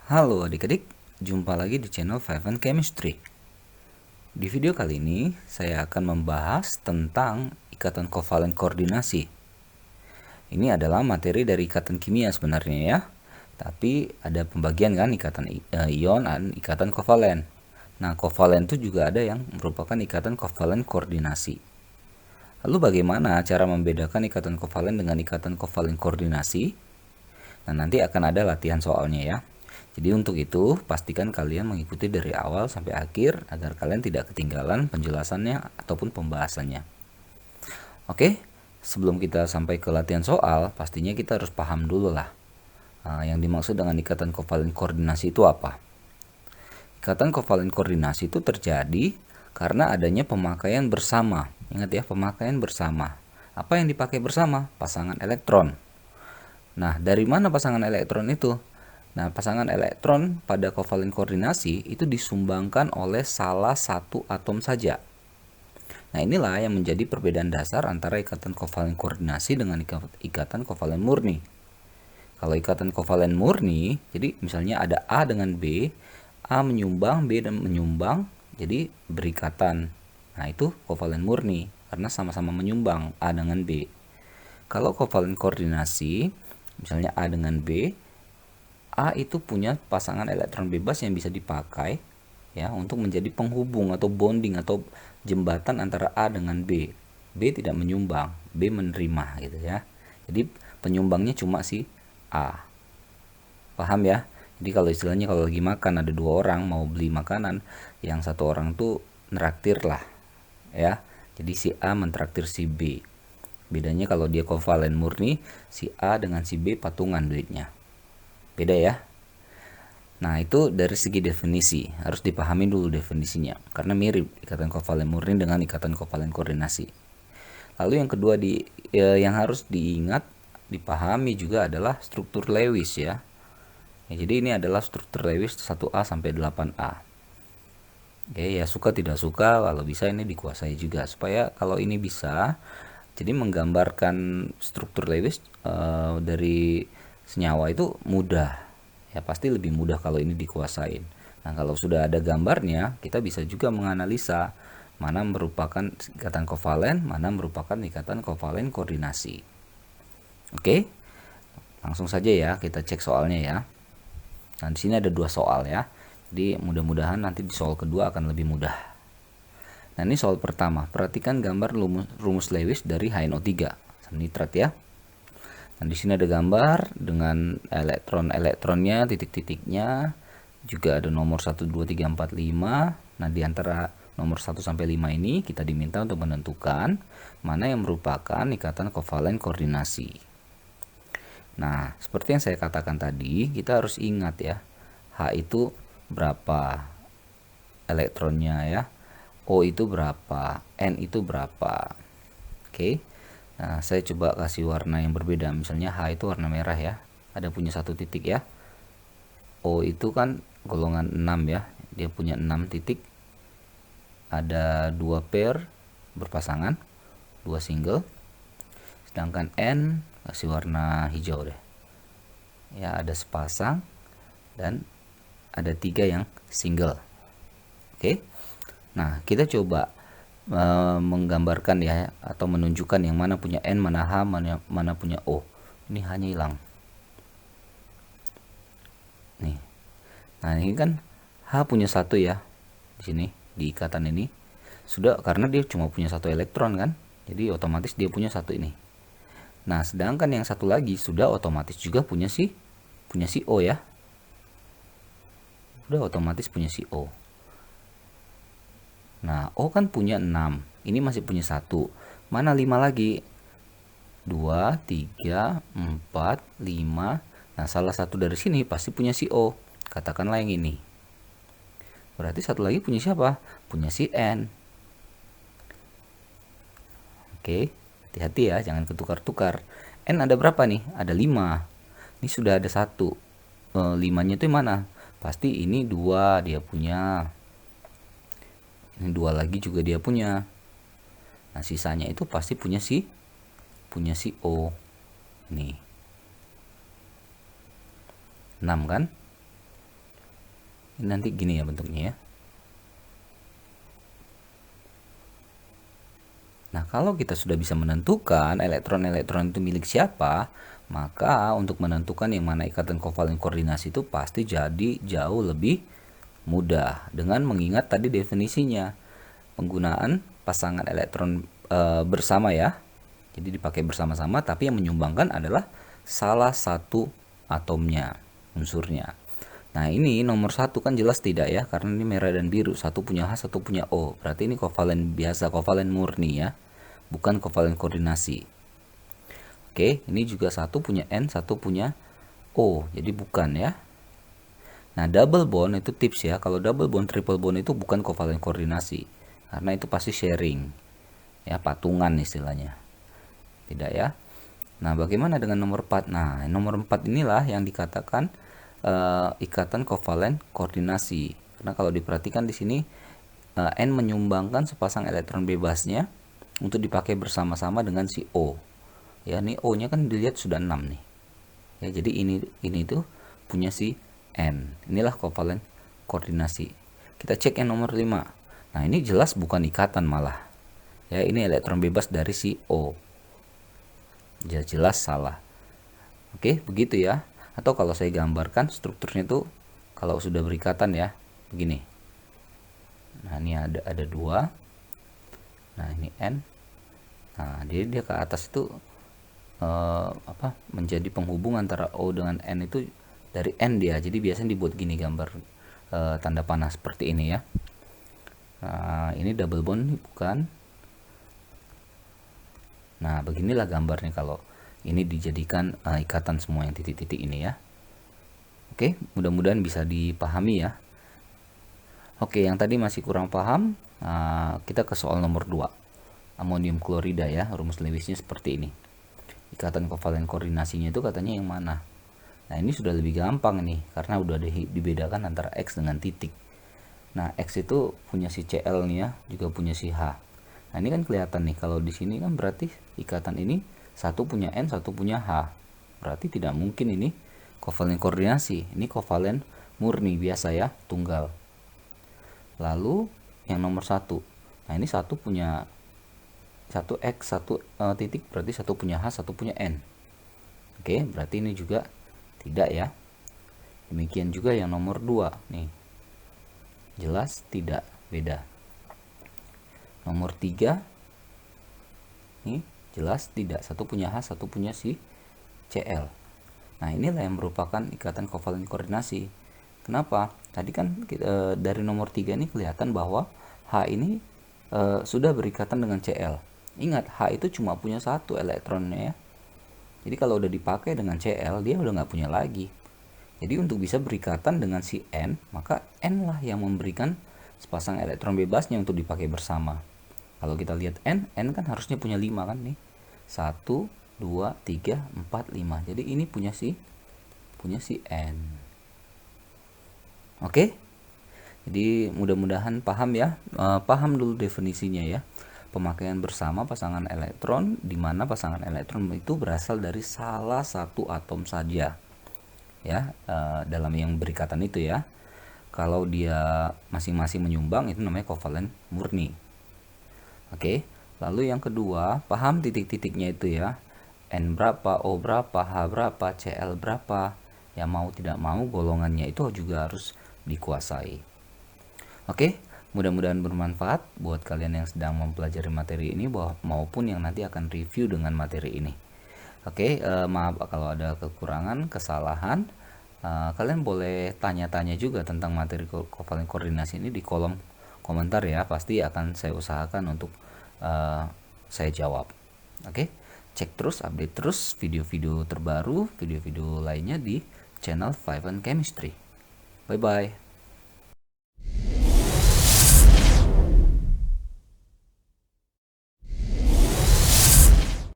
Halo adik-adik, jumpa lagi di channel Five and Chemistry. Di video kali ini, saya akan membahas tentang ikatan kovalen koordinasi. Ini adalah materi dari ikatan kimia sebenarnya ya. Tapi ada pembagian kan, ikatan ion dan ikatan kovalen. Nah, kovalen itu juga ada yang merupakan ikatan kovalen koordinasi. Lalu bagaimana cara membedakan ikatan kovalen dengan ikatan kovalen koordinasi? Nah, nanti akan ada latihan soalnya ya. Jadi untuk itu, pastikan kalian mengikuti dari awal sampai akhir agar kalian tidak ketinggalan penjelasannya ataupun pembahasannya. Oke, sebelum kita sampai ke latihan soal, pastinya kita harus paham dulu lah. Yang dimaksud dengan ikatan kovalen koordinasi itu apa? Ikatan kovalen koordinasi itu terjadi karena adanya pemakaian bersama. Ingat ya, pemakaian bersama. Apa yang dipakai bersama? Pasangan elektron. Nah, dari mana pasangan elektron itu? Nah, pasangan elektron pada kovalen koordinasi itu disumbangkan oleh salah satu atom saja. Nah, inilah yang menjadi perbedaan dasar antara ikatan kovalen koordinasi dengan ikatan kovalen murni. Kalau ikatan kovalen murni, jadi misalnya ada A dengan B, A menyumbang, B dan menyumbang, jadi berikatan. Nah, itu kovalen murni karena sama-sama menyumbang A dengan B. Kalau kovalen koordinasi, misalnya A dengan B, A itu punya pasangan elektron bebas yang bisa dipakai ya untuk menjadi penghubung atau bonding atau jembatan antara A dengan B. B tidak menyumbang, B menerima gitu ya. Jadi penyumbangnya cuma si A. Paham ya? Jadi kalau istilahnya kalau lagi makan ada dua orang mau beli makanan, yang satu orang tuh neraktir lah ya. Jadi si A mentraktir si B. Bedanya kalau dia kovalen murni, si A dengan si B patungan duitnya. Beda ya. Nah, itu dari segi definisi, harus dipahami dulu definisinya karena mirip ikatan kovalen murni dengan ikatan kovalen koordinasi. Lalu yang kedua yang harus diingat, dipahami juga adalah struktur Lewis ya. Jadi ini adalah struktur Lewis 1A sampai 8A. Oke, ya suka tidak suka kalau bisa ini dikuasai juga supaya kalau ini bisa jadi menggambarkan struktur Lewis dari senyawa itu mudah. Ya pasti lebih mudah kalau ini dikuasain. Nah, kalau sudah ada gambarnya, kita bisa juga menganalisa mana merupakan ikatan kovalen, mana merupakan ikatan kovalen koordinasi. Oke, langsung saja ya kita cek soalnya ya. Nah, di sini ada dua soal ya. Jadi mudah-mudahan nanti di soal kedua akan lebih mudah. Nah, ini soal pertama. Perhatikan gambar rumus Lewis dari HNO3, asam nitrat ya. Nah, di sini ada gambar dengan elektron-elektronnya, titik-titiknya. Juga ada nomor 1, 2, 3, 4, 5. Nah, di antara nomor 1 sampai 5 ini kita diminta untuk menentukan mana yang merupakan ikatan kovalen koordinasi. Nah, seperti yang saya katakan tadi, kita harus ingat ya, H itu berapa elektronnya ya, O itu berapa, N itu berapa. Oke. Nah, saya coba kasih warna yang berbeda. Misalnya H itu warna merah ya. Ada punya satu titik ya. O itu kan golongan 6 ya. Dia punya 6 titik. Ada 2 pair berpasangan, 2 single. Sedangkan N kasih warna hijau deh. Ya, ada sepasang dan ada 3 yang single. Oke. Nah, kita coba menggambarkan ya atau menunjukkan yang mana punya N, mana H, mana punya O. Ini hanya hilang. Nih. Nah, ini kan H punya satu ya. Di sini di ikatan ini. Sudah karena dia cuma punya satu elektron kan. Jadi otomatis dia punya satu ini. Nah, sedangkan yang satu lagi sudah otomatis juga punya si O ya. Sudah otomatis punya si O. Nah, O kan punya 6. Ini masih punya 1. Mana 5 lagi? 2, 3, 4, 5. Nah, salah satu dari sini pasti punya si O. Katakanlah yang ini. Berarti satu lagi punya siapa? Punya si N. Oke, hati-hati ya, jangan ketukar-tukar. N ada berapa nih? Ada 5. Ini sudah ada 1. 5-nya itu mana? Pasti ini 2 dia punya. Ini 2 lagi juga dia punya. Nah, sisanya itu pasti punya si O. Nih. 6 kan? Ini nanti gini ya bentuknya ya. Nah, kalau kita sudah bisa menentukan elektron-elektron itu milik siapa, maka untuk menentukan yang mana ikatan kovalen koordinasi itu pasti jadi jauh lebih mudah dengan mengingat tadi definisinya. Penggunaan pasangan elektron bersama ya. Jadi dipakai bersama-sama, tapi yang menyumbangkan adalah salah satu atomnya, unsurnya. Nah, ini nomor satu kan jelas tidak ya, karena ini merah dan biru, satu punya H, satu punya O. Berarti ini kovalen biasa, kovalen murni ya, bukan kovalen koordinasi. Oke, ini juga satu punya N, satu punya O, jadi bukan ya. Nah, double bond itu tips ya. Kalau double bond, triple bond itu bukan kovalen koordinasi, karena itu pasti sharing, ya patungan istilahnya. Tidak ya. Nah, bagaimana dengan nomor 4? Nah, nomor 4 inilah yang dikatakan ikatan kovalen koordinasi. Karena kalau diperhatikan di sini N menyumbangkan sepasang elektron bebasnya untuk dipakai bersama-sama dengan si O. Ya, ini O-nya kan dilihat sudah 6 nih. Ya, jadi ini tuh punya si N. Inilah kovalen koordinasi. Kita cek yang nomor 5. Nah, ini jelas bukan ikatan malah. Ya, ini elektron bebas dari si O. Jelas salah. Oke, begitu ya. Atau kalau saya gambarkan strukturnya tuh kalau sudah berikatan ya, begini. Nah, ini ada 2. Nah, ini N. Nah, jadi dia ke atas itu menjadi penghubung antara O dengan N itu dari N dia. Jadi biasanya dibuat gini gambar tanda panah seperti ini ya. Nah, ini double bond nih, bukan. Nah, beginilah gambarnya kalau ini dijadikan ikatan semua yang titik-titik ini ya. Oke, mudah-mudahan bisa dipahami ya. Oke, yang tadi masih kurang paham, kita ke soal nomor 2. Amonium klorida ya, rumus Lewisnya seperti ini. Ikatan kovalen koordinasinya itu katanya yang mana? Nah, ini sudah lebih gampang nih, karena udah dibedakan antara X dengan titik. Nah, X itu punya si Cl nih ya, juga punya si H. Nah, ini kan kelihatan nih, kalau di sini kan berarti ikatan ini satu punya N, satu punya H. Berarti tidak mungkin ini kovalen koordinasi. Ini kovalen murni biasa ya, tunggal. Lalu yang nomor 1. Nah, ini satu punya satu X, satu titik, berarti satu punya H, satu punya N. Oke, berarti ini juga tidak ya. Demikian juga yang nomor 2 nih. Jelas tidak, beda. Nomor 3 nih jelas tidak, satu punya H, satu punya si Cl. Nah, inilah yang merupakan ikatan kovalen koordinasi. Kenapa? Tadi kan dari nomor 3 ini kelihatan bahwa H ini sudah berikatan dengan Cl. Ingat, H itu cuma punya satu elektronnya ya. Jadi kalau udah dipakai dengan Cl, dia udah nggak punya lagi. Jadi untuk bisa berikatan dengan si N, maka N lah yang memberikan sepasang elektron bebasnya untuk dipakai bersama. Kalau kita lihat N kan harusnya punya 5 kan nih. 1, 2, 3, 4, 5. Jadi ini punya si N. Oke? Jadi mudah-mudahan paham ya. Paham dulu definisinya ya. Pemakaian bersama pasangan elektron, di mana pasangan elektron itu berasal dari salah satu atom saja. Ya, dalam yang berikatan itu ya. Kalau dia masing-masing menyumbang itu namanya kovalen murni. Oke, lalu yang kedua, paham titik-titiknya itu ya. N berapa, O berapa, H berapa, Cl berapa. Ya mau tidak mau golongannya itu juga harus dikuasai. Oke, mudah-mudahan bermanfaat buat kalian yang sedang mempelajari materi ini maupun yang nanti akan review dengan materi ini. Oke, maaf kalau ada kekurangan, kesalahan. Kalian boleh tanya-tanya juga tentang materi kovalen koordinasi ini di kolom komentar ya. Pasti akan saya usahakan untuk saya jawab. Oke, cek terus, update terus video-video terbaru, video-video lainnya di channel 5N Chemistry. Bye-bye.